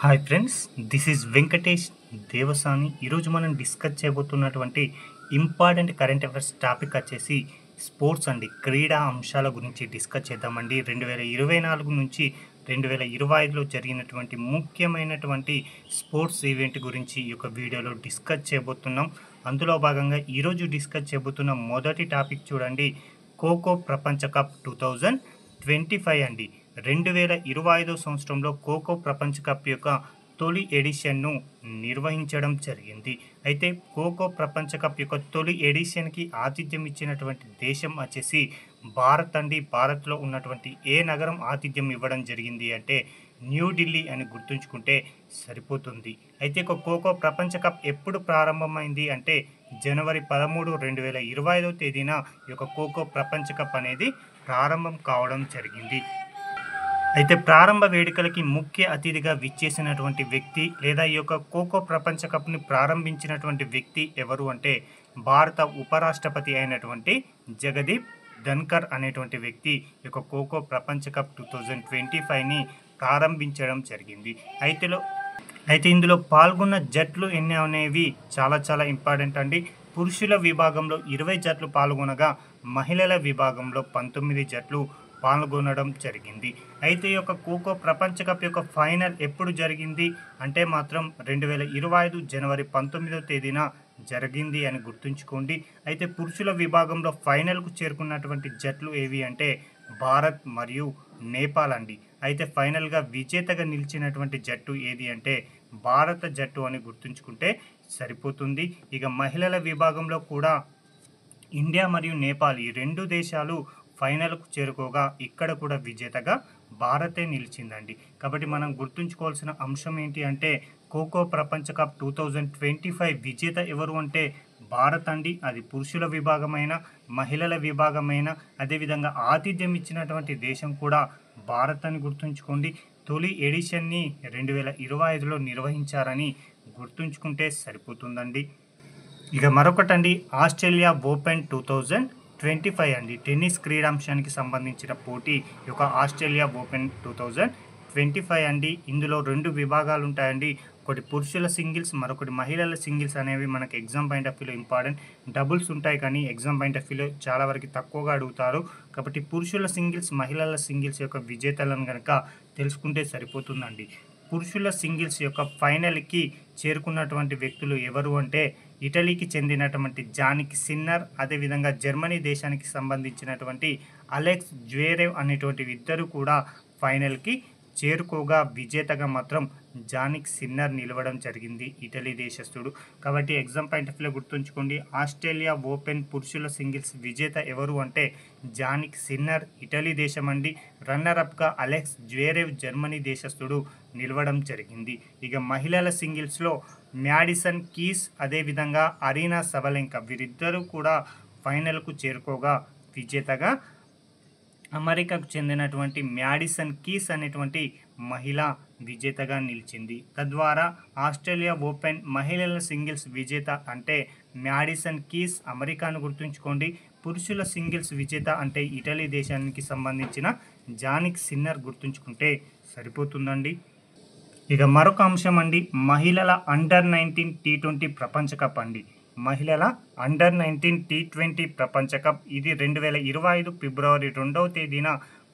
Hi friends, this is Venkatesh Devasani. ఈరోజు మనం discuss చేయబోతున్నటువంటి ఇంపార్టెంట్ కరెంట్ అఫైర్స్ టాపిక్ వచ్చేసి స్పోర్ట్స్ అండి. క్రీడా అంశాల గురించి డిస్కస్ చేద్దామండి. 2024 నుంచి 2025లో జరిగినటువంటి ముఖ్యమైనటువంటి స్పోర్ట్స్ ఈవెంట్ గురించి ఈ యొక్క వీడియోలో డిస్కస్ చేయబోతున్నాం. అందులో భాగంగా ఈరోజు డిస్కస్ చేయబోతున్న మొదటి టాపిక్ చూడండి, ఖోఖో ప్రపంచ కప్ 2025 అండి. 2025 సంవత్సరంలో ఖోఖో ప్రపంచ కప్ యొక్క తొలి ఎడిషన్ను నిర్వహించడం జరిగింది. అయితే ఖోఖో ప్రపంచ కప్ యొక్క తొలి ఎడిషన్కి ఆతిథ్యం ఇచ్చినటువంటి దేశం వచ్చేసి భారత్ అండి. భారత్లో ఉన్నటువంటి ఏ నగరం ఆతిథ్యం ఇవ్వడం జరిగింది అంటే న్యూఢిల్లీ అని గుర్తుంచుకుంటే సరిపోతుంది. అయితే ఖోఖో ప్రపంచ కప్ ఎప్పుడు ప్రారంభమైంది అంటే జనవరి 13, 2025 తేదీన ఈ యొక్క ఖోఖో ప్రపంచ కప్ అనేది ప్రారంభం కావడం జరిగింది. అయితే ప్రారంభ వేడుకలకి ముఖ్య అతిథిగా విచ్చేసినటువంటి వ్యక్తి లేదా ఈ యొక్క ఖోఖో ప్రపంచ కప్ని ప్రారంభించినటువంటి వ్యక్తి ఎవరు అంటే భారత ఉపరాష్ట్రపతి అయినటువంటి జగదీప్ ధన్కర్ అనేటువంటి వ్యక్తి ఈ యొక్క ఖోఖో ప్రపంచ కప్ 2025ని ప్రారంభించడం జరిగింది. అయితే ఇందులో పాల్గొన్న జట్లు ఎన్ని అనేవి చాలా ఇంపార్టెంట్ అండి. పురుషుల విభాగంలో 20 జట్లు పాల్గొనగా మహిళల విభాగంలో 19 జట్లు పాల్గొనడం జరిగింది. అయితే ఈ యొక్క ఖోఖో ప్రపంచ కప్ యొక్క ఫైనల్ ఎప్పుడు జరిగింది అంటే మాత్రం 2025 జనవరి 19వ తేదీన జరిగింది అని గుర్తుంచుకోండి. అయితే పురుషుల విభాగంలో ఫైనల్కు చేరుకున్నటువంటి జట్లు ఏవి అంటే భారత్ మరియు నేపాల్ అండి. అయితే ఫైనల్గా విజేతగా నిలిచినటువంటి జట్టు ఏది అంటే భారత జట్టు అని గుర్తుంచుకుంటే సరిపోతుంది. ఇక మహిళల విభాగంలో కూడా ఇండియా మరియు నేపాల్ ఈ రెండు దేశాలు ఫైనల్కు చేరుకోగా ఇక్కడ కూడా విజేతగా భారతే నిలిచిందండి. కాబట్టి మనం గుర్తుంచుకోవాల్సిన అంశం ఏంటి అంటే ఖోఖో ప్రపంచ కప్ 2025 విజేత ఎవరు అంటే భారత్ అండి. అది పురుషుల విభాగమైన మహిళల విభాగమైన అదేవిధంగా ఆతిథ్యం ఇచ్చినటువంటి దేశం కూడా భారత్ అని గుర్తుంచుకోండి. తొలి ఎడిషన్ని 2025లో నిర్వహించారని గుర్తుంచుకుంటే సరిపోతుందండి. ఇక మరొకటండి, ఆస్ట్రేలియా ఓపెన్ 2025 అండి. టెన్నిస్ క్రీడాంశానికి సంబంధించిన పోటీ ఈ యొక్క ఆస్ట్రేలియా ఓపెన్ 2025 అండి. ఇందులో 2 విభాగాలు ఉంటాయండి. ఒకటి పురుషుల సింగిల్స్, మరొకటి మహిళల సింగిల్స్ అనేవి మనకి ఎగ్జామ్ పాయింట్ ఆఫ్ వ్యూలో ఇంపార్టెంట్. డబుల్స్ ఉంటాయి కానీ ఎగ్జామ్ పాయింట్ ఆఫ్ వ్యూలో చాలా వరకు తక్కువగా అడుగుతారు. కాబట్టి పురుషుల సింగిల్స్ మహిళల సింగిల్స్ యొక్క విజేతలను కనుక తెలుసుకుంటే సరిపోతుందండి. పురుషుల సింగిల్స్ యొక్క ఫైనల్కి చేరుకున్నటువంటి వ్యక్తులు ఎవరు అంటే ఇటలీకి చెందినటువంటి జానిక్ సిన్నర్, అదేవిధంగా జర్మనీ దేశానికి సంబంధించినటువంటి అలెక్స్ జ్వేరేవ్ అనేటువంటి ఇద్దరు కూడా ఫైనల్కి చేరుకోగా విజేతగా మాత్రం జానిక్ సిన్నర్ నిలవడం జరిగింది, ఇటలీ దేశస్థుడు. కాబట్టి ఎగ్జామ్ పాయింట్ ఆఫ్ వ్యూలో గుర్తుంచుకోండి, ఆస్ట్రేలియా ఓపెన్ పురుషుల సింగిల్స్ విజేత ఎవరు అంటే జానిక్ సిన్నర్, ఇటలీ దేశం అండి. రన్నర్అప్గా అలెక్స్ జ్వేరేవ్, జర్మనీ దేశస్థుడు నిలవడం జరిగింది. ఇక మహిళల సింగిల్స్లో మ్యాడిసన్ కీస్ అదేవిధంగా అరీనా సబలెంకా వీరిద్దరూ కూడా ఫైనల్కు చేరుకోగా విజేతగా అమెరికాకు చెందినటువంటి మ్యాడిసన్ కీస్ అనేటువంటి మహిళ విజేతగా నిలిచింది. తద్వారా ఆస్ట్రేలియా ఓపెన్ మహిళల సింగిల్స్ విజేత అంటే మ్యాడిసన్ కీస్, అమెరికాను గుర్తుంచుకోండి. పురుషుల సింగిల్స్ విజేత అంటే ఇటలీ దేశానికి సంబంధించిన జానిక్ సిన్నర్ గుర్తుంచుకుంటే సరిపోతుందండి. ఇక మరొక అంశం అండి, మహిళల అండర్-19 T20 ప్రపంచ కప్ అండి. మహిళల అండర్-19 T20 ప్రపంచ కప్ ఇది 2025 ఫిబ్రవరి 2వ తేదీన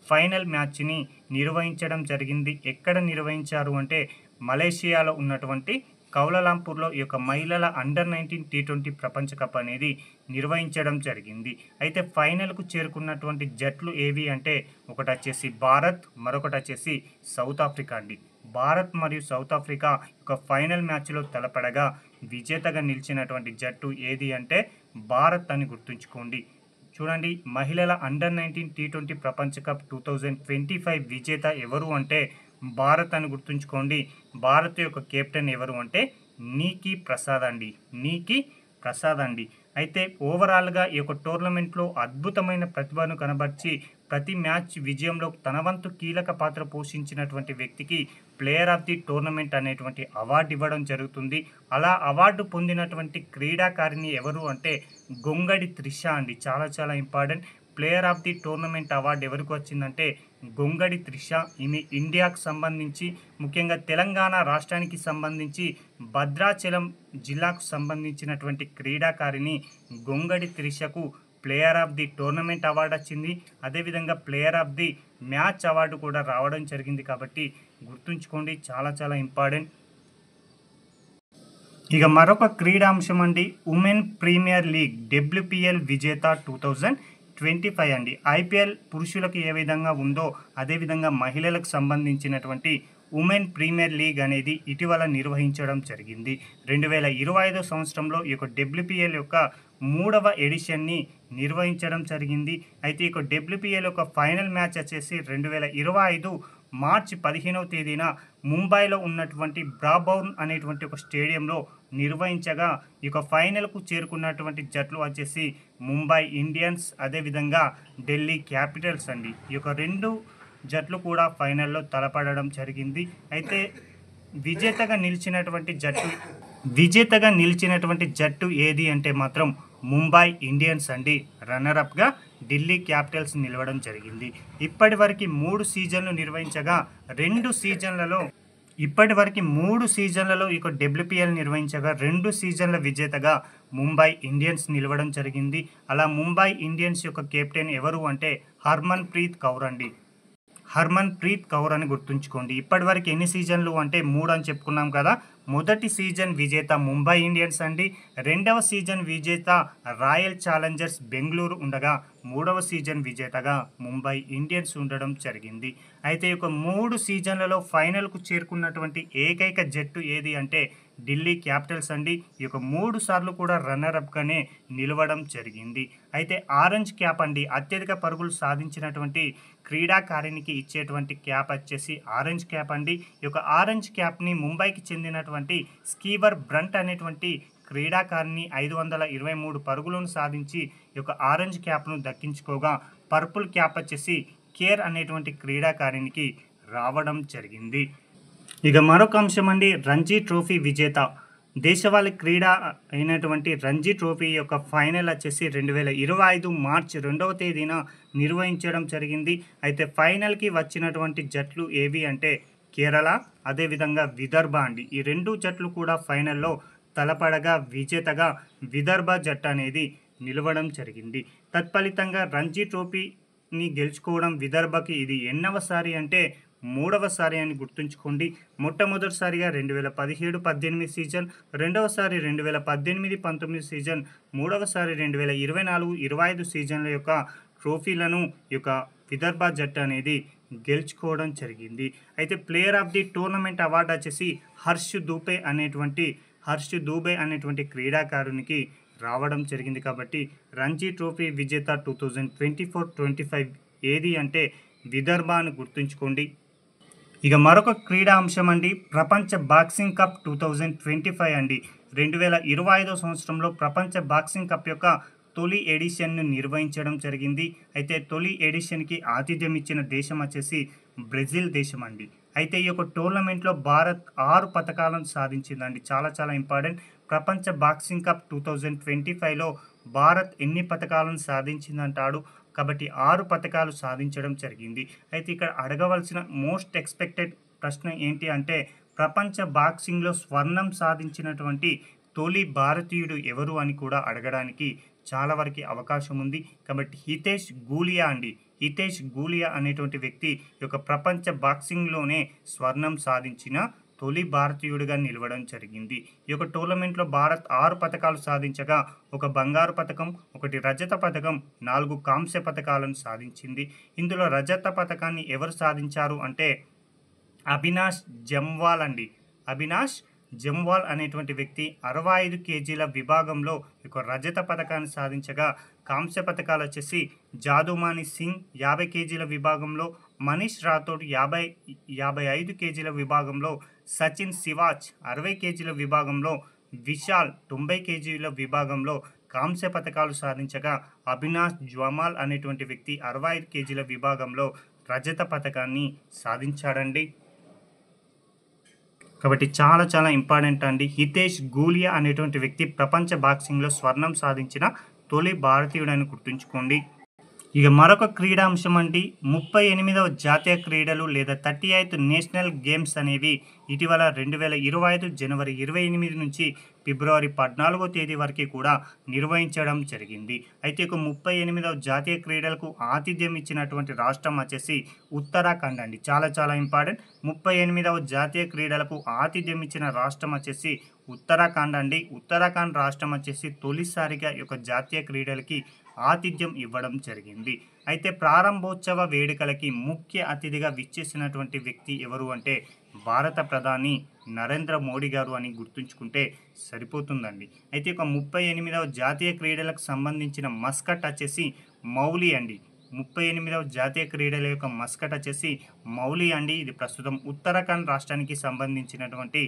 ఫైనల్ మ్యాచ్ని నిర్వహించడం జరిగింది. ఎక్కడ నిర్వహించారు అంటే మలేషియాలో ఉన్నటువంటి కౌలాలంపూర్లో ఈ యొక్క మహిళల అండర్-19 T20 ప్రపంచ కప్ అనేది నిర్వహించడం జరిగింది. అయితే ఫైనల్కు చేరుకున్నటువంటి జట్లు ఏవి అంటే ఒకటి వచ్చేసి భారత్, మరొకటి వచ్చేసి సౌత్ ఆఫ్రికా అండి. భారత్ మరియు సౌత్ ఆఫ్రికా యొక్క ఫైనల్ మ్యాచ్లో తలపడగా విజేతగా నిలిచినటువంటి జట్టు ఏది అంటే భారత్ అని గుర్తుంచుకోండి. చూడండి, మహిళల అండర్-19 T20 ప్రపంచ కప్ 2025 విజేత ఎవరు అంటే భారత్ అని గుర్తుంచుకోండి. భారత్ యొక్క కెప్టెన్ ఎవరు అంటే నీకీ ప్రసాద్ అండి. అయితే ఓవరాల్గా ఈ యొక్క టోర్నమెంట్లో అద్భుతమైన ప్రతిభను కనబర్చి ప్రతి మ్యాచ్ విజయంలో తన వంతు కీలక పాత్ర పోషించినటువంటి వ్యక్తికి ప్లేయర్ ఆఫ్ ది టోర్నమెంట్ అనేటువంటి అవార్డు ఇవ్వడం జరుగుతుంది. అలా అవార్డు పొందినటువంటి క్రీడాకారిణి ఎవరు అంటే గొంగడి త్రిష అండి. చాలా important. Player of the tournament award ఎవరికి వచ్చిందంటే గొంగడి త్రిష. ఈమె ఇండియాకు సంబంధించి ముఖ్యంగా తెలంగాణ రాష్ట్రానికి సంబంధించి భద్రాచలం జిల్లాకు సంబంధించినటువంటి క్రీడాకారిణి గొంగడి త్రిషకు player of the tournament award వచ్చింది. అదేవిధంగా player of the match award కూడా రావడం జరిగింది. కాబట్టి గుర్తుంచుకోండి, చాలా చాలా ఇంపార్టెంట్. ఇక మరొక క్రీడాంశం అండి, ఉమెన్ ప్రీమియర్ లీగ్ WPL విజేత 2025 అండి. ఐపీఎల్ పురుషులకు ఏ విధంగా ఉందో అదేవిధంగా మహిళలకు సంబంధించినటువంటి ఉమెన్ ప్రీమియర్ లీగ్ అనేది ఇటీవల నిర్వహించడం జరిగింది. 2025 సంవత్సరంలో ఈ యొక్క WPL యొక్క 3వ ఎడిషన్ని నిర్వహించడం జరిగింది. అయితే ఈ యొక్క WPL యొక్క ఫైనల్ మ్యాచ్ వచ్చేసి 2025 మార్చి 15వ తేదీన ముంబైలో ఉన్నటువంటి బ్రాబౌన్ అనేటువంటి ఒక స్టేడియంలో నిర్వహించగా ఈ యొక్క ఫైనల్కు చేరుకున్నటువంటి జట్లు వచ్చేసి ముంబై ఇండియన్స్ అదేవిధంగా ఢిల్లీ క్యాపిటల్స్ అండి. ఈ యొక్క రెండు జట్లు కూడా ఫైనల్లో తలపడడం జరిగింది. అయితే విజేతగా నిలిచినటువంటి జట్టు ఏది అంటే మాత్రం ముంబై ఇండియన్స్ అండి. రన్నరప్గా ఢిల్లీ క్యాపిటల్స్ నిలవడం జరిగింది. ఇప్పటి వరకు 3 సీజన్లు నిర్వహించగా 2 సీజన్లలో ఈ యొక్క WPL నిర్వహించగా 2 సీజన్ల విజేతగా ముంబై ఇండియన్స్ నిలవడం జరిగింది. అలా ముంబై ఇండియన్స్ యొక్క కెప్టెన్ ఎవరు అంటే హర్మన్ ప్రీత్ కౌర్ అండి. హర్మన్ ప్రీత్ కౌర్ అని గుర్తుంచుకోండి. ఇప్పటి వరకు ఎన్ని సీజన్లు అంటే 3 అని చెప్పుకున్నాం కదా. మొదటి సీజన్ విజేత ముంబై ఇండియన్స్ అండి. 2వ సీజన్ విజేత రాయల్ ఛాలెంజర్స్ బెంగళూరు ఉండగా 3వ సీజన్ విజేతగా ముంబై ఇండియన్స్ ఉండడం జరిగింది. అయితే ఈ యొక్క 3 సీజన్లలో ఫైనల్కు చేరుకున్నటువంటి ఏకైక జట్టు ఏది అంటే ఢిల్లీ క్యాపిటల్స్ అండి. ఈ యొక్క 3 సార్లు కూడా రన్నర్అప్గానే నిలవడం జరిగింది. అయితే ఆరెంజ్ క్యాప్ అండి, అత్యధిక పరుగులు సాధించినటువంటి క్రీడాకారిణికి ఇచ్చేటువంటి క్యాప్ వచ్చేసి ఆరెంజ్ క్యాప్ అండి. ఈ యొక్క ఆరెంజ్ క్యాప్ని ముంబైకి చెందినటువంటి స్కీవర్ బ్రంట్ అనేటువంటి క్రీడాకారిణి 523 పరుగులను సాధించి ఈ యొక్క ఆరెంజ్ క్యాప్ను దక్కించుకోగా పర్పుల్ క్యాప్ వచ్చేసి కేర్ అనేటువంటి క్రీడాకారినికి రావడం జరిగింది. ఇక మరొక అంశం అండి, రంజీ ట్రోఫీ విజేత. దేశవాళీ క్రీడ అయినటువంటి రంజీ ట్రోఫీ యొక్క ఫైనల్ వచ్చేసి 2025 మార్చి 2వ తేదీన నిర్వహించడం జరిగింది. అయితే ఫైనల్కి వచ్చినటువంటి జట్లు ఏవి అంటే కేరళ అదేవిధంగా విదర్భ అండి. ఈ 2 జట్లు కూడా ఫైనల్లో తలపడగా విజేతగా విదర్భ జట్టు అనేది నిలవడం జరిగింది. తత్ఫలితంగా రంజీ ట్రోఫీని గెలుచుకోవడం విదర్భకి ఇది ఎన్నవసారి అంటే 3వసారి అని గుర్తుంచుకోండి. మొట్టమొదటిసారిగా 2017-18 సీజన్, రెండవసారి 2018-19 సీజన్, మూడవసారి 2024-25 సీజన్ల యొక్క ట్రోఫీలను ఈ యొక్క విదర్భ జట్టు అనేది గెలుచుకోవడం జరిగింది. అయితే player of the tournament award వచ్చేసి హర్ష్ దూబే అనేటువంటి క్రీడాకారునికి రావడం జరిగింది. కాబట్టి రంజీ ట్రోఫీ విజేత 2024-25 ఏది అంటే విదర్భ అని గుర్తుంచుకోండి. ఇక మరొక క్రీడా అంశం అండి, ప్రపంచ బాక్సింగ్ కప్ 2025 అండి. 2025 సంవత్సరంలో ప్రపంచ బాక్సింగ్ కప్ యొక్క తొలి ఎడిషన్ను నిర్వహించడం జరిగింది. అయితే తొలి ఎడిషన్కి ఆతిథ్యం ఇచ్చిన దేశం వచ్చేసి బ్రెజిల్ దేశం అండి. అయితే ఈ యొక్క టోర్నమెంట్లో భారత్ 6 పతకాలను సాధించిందండి. చాలా చాలా ఇంపార్టెంట్. ప్రపంచ బాక్సింగ్ కప్ 2025లో భారత్ ఎన్ని పతకాలను సాధించిందంటాడు. కాబట్టి 6 పతకాలు సాధించడం జరిగింది. అయితే ఇక్కడ అడగవలసిన మోస్ట్ ఎక్స్పెక్టెడ్ ప్రశ్న ఏంటి అంటే ప్రపంచ బాక్సింగ్లో స్వర్ణం సాధించినటువంటి తొలి భారతీయుడు ఎవరు అని కూడా అడగడానికి చాలా వరకు అవకాశం ఉంది. కాబట్టి హితేష్ గూలియా అనేటువంటి వ్యక్తి ఈ యొక్క ప్రపంచ బాక్సింగ్లోనే స్వర్ణం సాధించిన తొలి భారతీయుడిగా నిలవడం జరిగింది. ఈ యొక్క టోర్నమెంట్లో భారత్ 6 పతకాలు సాధించగా 1 బంగారు పతకం, 1 రజత పతకం, 4 కాంస్య పతకాలను సాధించింది. ఇందులో రజత పతకాన్ని ఎవరు సాధించారు అంటే అవినాష్ జంవాల్ అనేటువంటి వ్యక్తి 65 కేజీల విభాగంలో ఒక రజత పతకాన్ని సాధించగా కాంస్య పతకాలు వచ్చేసి జాదుమాని సింగ్ 50 కేజీల విభాగంలో, మనీష్ రాథోడ్ 55 కేజీల విభాగంలో, సచిన్ సివాచ్ 60 కేజీల విభాగంలో, విశాల్ 90 కేజీల విభాగంలో కాంస్య పతకాలు సాధించగా అవినాష్ జమాల్ అనేటువంటి వ్యక్తి 65 కేజీల విభాగంలో రజత పతకాన్ని సాధించాడండి. కాబట్టి చాలా చాలా ఇంపార్టెంట్ అండి. హితేష్ గూలియా అనేటువంటి వ్యక్తి ప్రపంచ బాక్సింగ్లో స్వర్ణం సాధించిన తొలి భారతీయుడని గుర్తుంచుకోండి. ఇక మరొక క్రీడా అంశం అండి 38వ జాతీయ క్రీడలు లేదా 38th నేషనల్ గేమ్స్ అనేవి ఇటీవల 2025 జనవరి 28 నుంచి ఫిబ్రవరి 14వ తేదీ వరకు కూడా నిర్వహించడం జరిగింది. అయితే ఇక 38వ జాతీయ క్రీడలకు ఆతిథ్యం ఇచ్చినటువంటి రాష్ట్రం వచ్చేసి ఉత్తరాఖండ్ అండి. చాలా చాలా ఇంపార్టెంట్. 38వ జాతీయ క్రీడలకు ఆతిథ్యం ఇచ్చిన రాష్ట్రం వచ్చేసి ఉత్తరాఖండ్ అండి. ఉత్తరాఖండ్ రాష్ట్రం వచ్చేసి తొలిసారిగా ఈ యొక్క జాతీయ క్రీడలకి ఆతిథ్యం ఇవ్వడం జరిగింది. అయితే ప్రారంభోత్సవ వేడుకలకి ముఖ్య అతిథిగా విచ్చేసినటువంటి వ్యక్తి ఎవరు అంటే భారత ప్రధాని నరేంద్ర మోడీ గారు అని గుర్తుంచుకుంటే సరిపోతుందండి. అయితే ఒక 38వ జాతీయ క్రీడలకు సంబంధించిన మస్కట్ వచ్చేసి మౌలి అండి. 38వ జాతీయ క్రీడల యొక్క మస్కట్ వచ్చేసి మౌలి అండి. ఇది ప్రస్తుతం ఉత్తరాఖండ్ రాష్ట్రానికి సంబంధించినటువంటి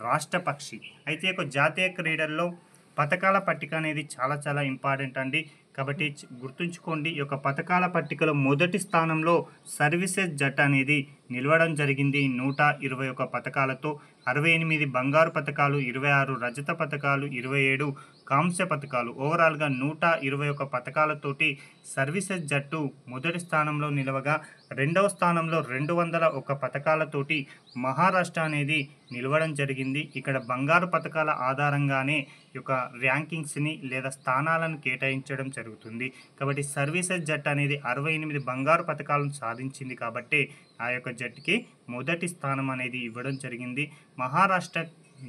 రాష్ట్ర పక్షి. అయితే ఒక జాతీయ క్రీడల్లో పథకాల పట్టిక అనేది చాలా చాలా ఇంపార్టెంట్ అండి. కాబట్టి గుర్తుంచుకోండి, ఈ యొక్క పథకాల పట్టికలో మొదటి స్థానంలో సర్వీసెస్ జట్టు అనేది నిలవడం జరిగింది 121 పథకాలతో. 68 బంగారు పథకాలు, 26 రజత పథకాలు, 27 కాంస్య పథకాలు, ఓవరాల్గా 121 పథకాలతోటి సర్వీసెస్ జట్టు మొదటి స్థానంలో నిలవగా, రెండవ స్థానంలో 201 పథకాలతోటి మహారాష్ట్ర అనేది నిలవడం జరిగింది. ఇక్కడ బంగారు పథకాల ఆధారంగానే ఈ యొక్క ర్యాంకింగ్స్ని లేదా స్థానాలను కేటాయించడం జరుగుతుంది. కాబట్టి సర్వీసెస్ జట్టు అనేది 68 బంగారు పథకాలను సాధించింది కాబట్టి ఆ యొక్క జట్టుకి మొదటి స్థానం అనేది ఇవ్వడం జరిగింది. మహారాష్ట్ర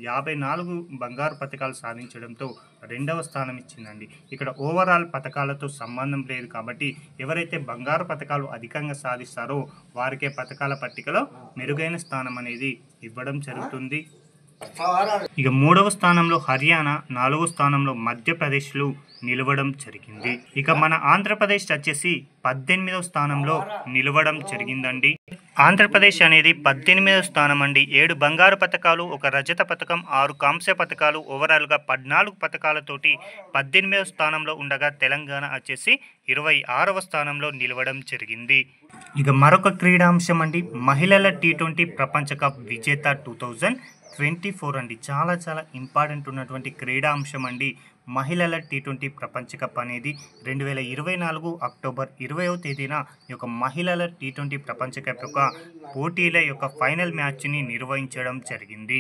54 బంగారు పథకాలు సాధించడంతో రెండవ స్థానం ఇచ్చిందండి. ఇక్కడ ఓవరాల్ పథకాలతో సంబంధం లేదు కాబట్టి ఎవరైతే బంగారు పథకాలు అధికంగా సాధిస్తారో వారికే పథకాల పట్టికలో మెరుగైన స్థానం అనేది ఇవ్వడం జరుగుతుంది. ఇక మూడవ స్థానంలో హర్యానా, నాలుగవ స్థానంలో మధ్యప్రదేశ్లు నిలవడం జరిగింది. ఇక మన ఆంధ్రప్రదేశ్ వచ్చేసి 18వ స్థానంలో నిలవడం జరిగిందండి. ఆంధ్రప్రదేశ్ అనేది 18వ స్థానం అండి. 7 బంగారు పథకాలు, 1 రజత పథకం, 6 కాంస్య పథకాలు, ఓవరాల్గా 14 పథకాలతోటి 18వ స్థానంలో ఉండగా తెలంగాణ వచ్చేసి 26వ స్థానంలో నిలవడం జరిగింది. ఇక మరొక క్రీడాంశం అండి మహిళల T20 ప్రపంచ కప్ విజేత 2024 అండి. చాలా చాలా ఇంపార్టెంట్ ఉన్నటువంటి క్రీడా అంశం అండి మహిళల T20 ప్రపంచ కప్ అనేది 2024 అక్టోబర్ 20వ తేదీన ఈ యొక్క మహిళల T20 ప్రపంచ కప్ యొక్క పోటీల యొక్క ఫైనల్ మ్యాచ్ని నిర్వహించడం జరిగింది.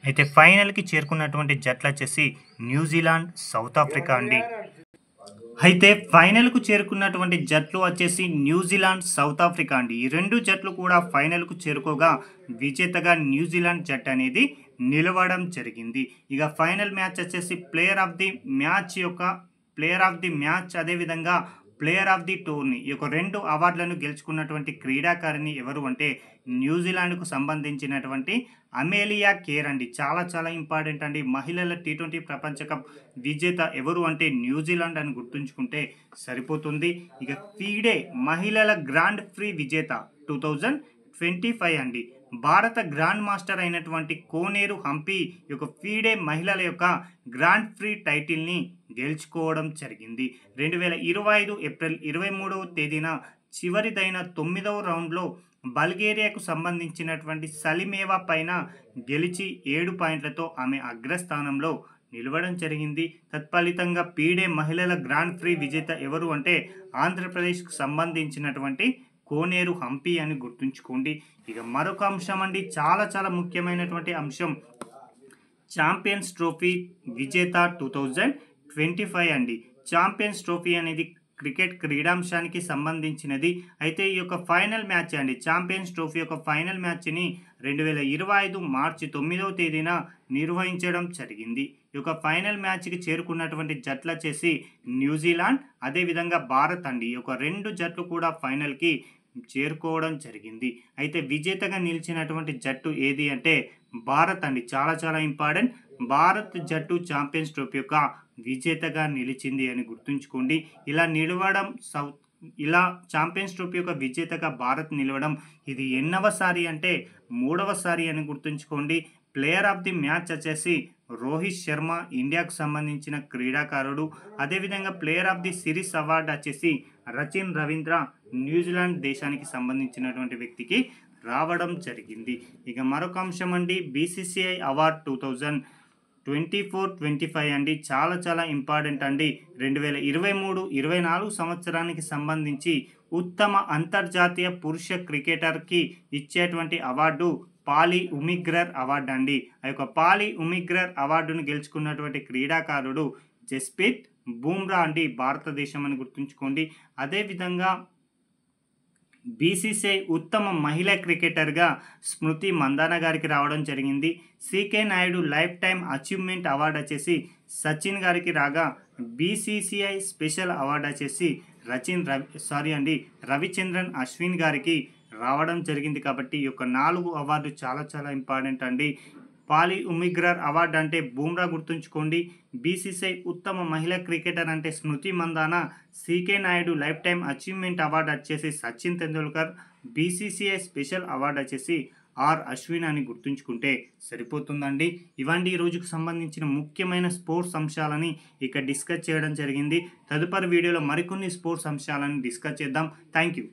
అయితే ఫైనల్కి చేరుకున్నటువంటి జట్లు వచ్చేసి న్యూజిలాండ్, సౌత్ ఆఫ్రికా అండి. అయితే ఫైనల్కు చేరుకున్నటువంటి జట్లు వచ్చేసి న్యూజిలాండ్, సౌత్ ఆఫ్రికా అండి. ఈ రెండు జట్లు కూడా ఫైనల్కు చేరుకోగా విజేతగా న్యూజిలాండ్ జట్టు అనేది నిలవడం జరిగింది. ఇక ఫైనల్ మ్యాచ్ వచ్చేసి ప్లేయర్ ఆఫ్ ది మ్యాచ్ అదేవిధంగా ప్లేయర్ ఆఫ్ ది టోర్నీ ఈ యొక్క 2 అవార్డులను గెలుచుకున్నటువంటి క్రీడాకారిణి ఎవరు అంటే న్యూజిలాండ్కు సంబంధించినటువంటి అమేలియా కేర్ అండి. చాలా చాలా ఇంపార్టెంట్ అండి. మహిళల T20 ప్రపంచ కప్ విజేత ఎవరు అంటే న్యూజిలాండ్ అని గుర్తుంచుకుంటే సరిపోతుంది. ఇక ఫీడే మహిళల గ్రాండ్ ప్రీ విజేత 2025 అండి. భారత గ్రాండ్ మాస్టర్ అయినటువంటి కోనేరు హంపి యొక్క ఫీడే మహిళల యొక్క గ్రాండ్ ప్రీ టైటిల్ని గెలుచుకోవడం జరిగింది. 2025 ఏప్రిల్ 23వ తేదీన చివరిదైన 9వ రౌండ్లో బల్గేరియాకు సంబంధించినటువంటి సలిమేవా పైన గెలిచి 7 పాయింట్లతో ఆమె అగ్రస్థానంలో నిలవడం జరిగింది. తత్ఫలితంగా పీడే మహిళల గ్రాండ్ ప్రీ విజేత ఎవరు అంటే ఆంధ్రప్రదేశ్కు సంబంధించినటువంటి కోనేరు హంపి అని గుర్తుంచుకోండి. ఇక మరొక అంశం అండి చాలా చాలా ముఖ్యమైనటువంటి అంశం ఛాంపియన్స్ ట్రోఫీ విజేత 2025 అండి. ఛాంపియన్స్ ట్రోఫీ అనేది క్రికెట్ క్రీడాంశానికి సంబంధించినది. అయితే ఈ యొక్క ఫైనల్ మ్యాచ్ అండి ఛాంపియన్స్ ట్రోఫీ యొక్క ఫైనల్ మ్యాచ్ని 2025 మార్చి 9వ తేదీన నిర్వహించడం జరిగింది. ఈ యొక్క ఫైనల్ మ్యాచ్కి చేరుకున్నటువంటి జట్లు వచ్చేసి న్యూజిలాండ్ అదేవిధంగా భారత్ అండి. ఈ యొక్క 2 జట్లు కూడా ఫైనల్కి చేరుకోవడం జరిగింది. అయితే విజేతగా నిలిచినటువంటి జట్టు ఏది అంటే భారత్ అండి. చాలా చాలా ఇంపార్టెంట్. భారత్ జట్టు ఛాంపియన్స్ ట్రోఫీ యొక్క విజేతగా నిలిచింది అని గుర్తుంచుకోండి. ఇలా ఛాంపియన్స్ ట్రోఫీ యొక్క విజేతగా భారత్ నిలవడం ఇది ఎన్నవసారి అంటే 3వసారి అని గుర్తుంచుకోండి. ప్లేయర్ ఆఫ్ ది మ్యాచ్ వచ్చేసి రోహిత్ శర్మ ఇండియాకు సంబంధించిన క్రీడాకారుడు. అదేవిధంగా player of the series award వచ్చేసి రచిన్ రవీంద్ర న్యూజిలాండ్ దేశానికి సంబంధించినటువంటి వ్యక్తికి రావడం జరిగింది. ఇక మరొక అంశం అండి BCCI అవార్డ్ 24-25 అండి. చాలా చాలా ఇంపార్టెంట్ అండి. 2023-24 సంవత్సరానికి సంబంధించి ఉత్తమ అంతర్జాతీయ పురుష క్రికెటర్కి ఇచ్చేటువంటి అవార్డు పాలీ ఉమిగ్రర్ అవార్డు అండి. ఆ యొక్క పాలీ ఉమిగ్రర్ అవార్డును గెలుచుకున్నటువంటి క్రీడాకారుడు జస్ప్రీత్ బూమ్రా అండి, భారతదేశం అని గుర్తుంచుకోండి. అదేవిధంగా బీసీసీఐ ఉత్తమ మహిళా క్రికెటర్గా స్మృతి మందాన గారికి రావడం జరిగింది. CK Naidu lifetime achievement award వచ్చేసి సచిన్ గారికి రాగా, బీసీసీఐ స్పెషల్ అవార్డు వచ్చేసి రవిచంద్రన్ అశ్విన్ గారికి రావడం జరిగింది. కాబట్టి ఈ యొక్క 4 అవార్డు చాలా చాలా ఇంపార్టెంట్ అండి. పాలీ ఉమిగ్రర్ అవార్డు అంటే బూమ్రా గుర్తుంచుకోండి. బీసీసీఐ ఉత్తమ మహిళా క్రికెటర్ అంటే Smriti Mandhana. CK Naidu lifetime achievement award వచ్చేసి Sachin Tendulkar. BCCI special award వచ్చేసి ఆర్ అశ్విన్ అని గుర్తుంచుకుంటే సరిపోతుందండి. ఇవండి ఈ రోజుకు సంబంధించిన ముఖ్యమైన స్పోర్ట్స్ అంశాలని ఇక డిస్కస్ చేయడం జరిగింది. తదుపరి వీడియోలో మరికొన్ని స్పోర్ట్స్ అంశాలను డిస్కస్ చేద్దాం. Thank you.